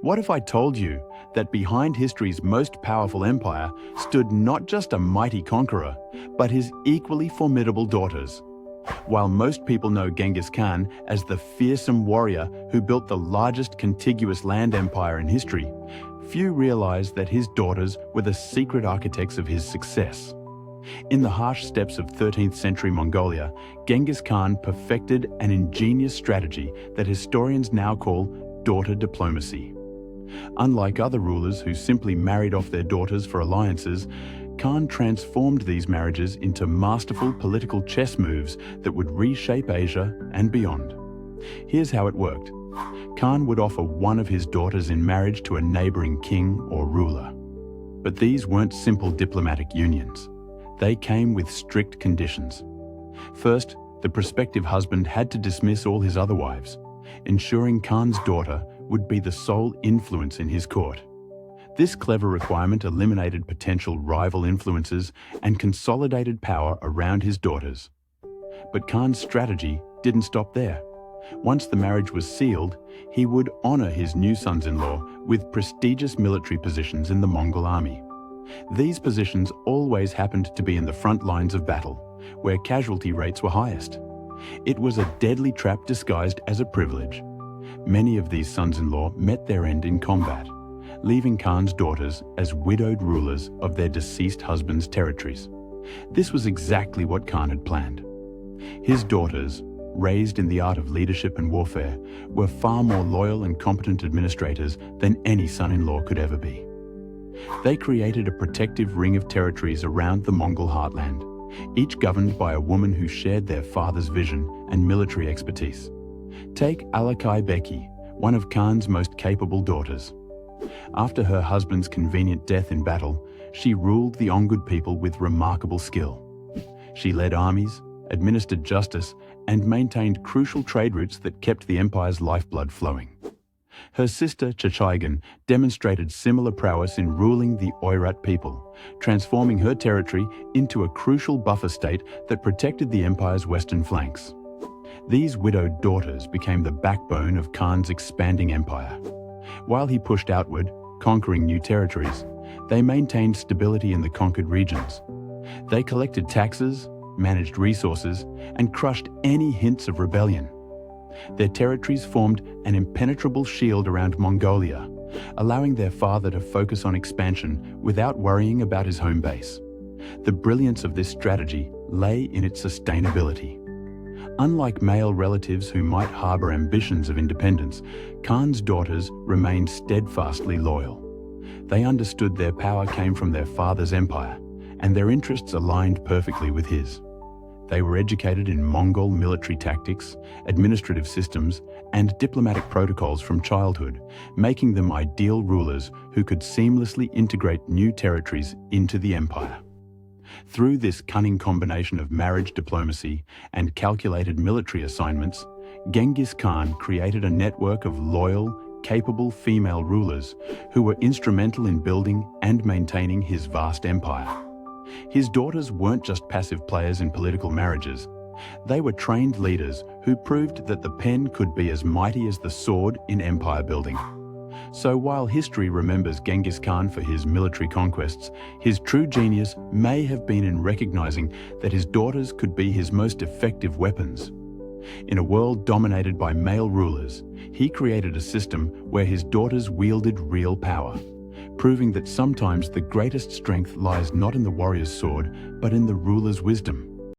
What if I told you that behind history's most powerful empire stood not just a mighty conqueror, but his equally formidable daughters? While most people know Genghis Khan as the fearsome warrior who built the largest contiguous land empire in history, few realize that his daughters were the secret architects of his success. In the harsh steppes of 13th century Mongolia, Genghis Khan perfected an ingenious strategy that historians now call daughter diplomacy. Unlike other rulers who simply married off their daughters for alliances, Khan transformed these marriages into masterful political chess moves that would reshape Asia and beyond. Here's how it worked. Khan would offer one of his daughters in marriage to a neighboring king or ruler. But these weren't simple diplomatic unions. They came with strict conditions. First, the prospective husband had to dismiss all his other wives, ensuring Khan's daughter would be the sole influence in his court. This clever requirement eliminated potential rival influences and consolidated power around his daughters. But Khan's strategy didn't stop there. Once the marriage was sealed, he would honor his new sons-in-law with prestigious military positions in the Mongol army. These positions always happened to be in the front lines of battle, where casualty rates were highest. It was a deadly trap disguised as a privilege. Many of these sons-in-law met their end in combat, leaving Khan's daughters as widowed rulers of their deceased husbands' territories. This was exactly what Khan had planned. His daughters, raised in the art of leadership and warfare, were far more loyal and competent administrators than any son-in-law could ever be. They created a protective ring of territories around the Mongol heartland, each governed by a woman who shared their father's vision and military expertise. Take Alakai Beki, one of Khan's most capable daughters. After her husband's convenient death in battle, she ruled the Ongud people with remarkable skill. She led armies, administered justice, and maintained crucial trade routes that kept the empire's lifeblood flowing. Her sister Chachaigan demonstrated similar prowess in ruling the Oirat people, transforming her territory into a crucial buffer state that protected the empire's western flanks. These widowed daughters became the backbone of Khan's expanding empire. While he pushed outward, conquering new territories, they maintained stability in the conquered regions. They collected taxes, managed resources, and crushed any hints of rebellion. Their territories formed an impenetrable shield around Mongolia, allowing their father to focus on expansion without worrying about his home base. The brilliance of this strategy lay in its sustainability. Unlike male relatives who might harbor ambitions of independence, Khan's daughters remained steadfastly loyal. They understood their power came from their father's empire, and their interests aligned perfectly with his. They were educated in Mongol military tactics, administrative systems, and diplomatic protocols from childhood, making them ideal rulers who could seamlessly integrate new territories into the empire. Through this cunning combination of marriage diplomacy and calculated military assignments, Genghis Khan created a network of loyal, capable female rulers who were instrumental in building and maintaining his vast empire. His daughters weren't just passive players in political marriages. They were trained leaders who proved that the pen could be as mighty as the sword in empire building. So while history remembers Genghis Khan for his military conquests, his true genius may have been in recognizing that his daughters could be his most effective weapons. In a world dominated by male rulers, he created a system where his daughters wielded real power, proving that sometimes the greatest strength lies not in the warrior's sword, but in the ruler's wisdom.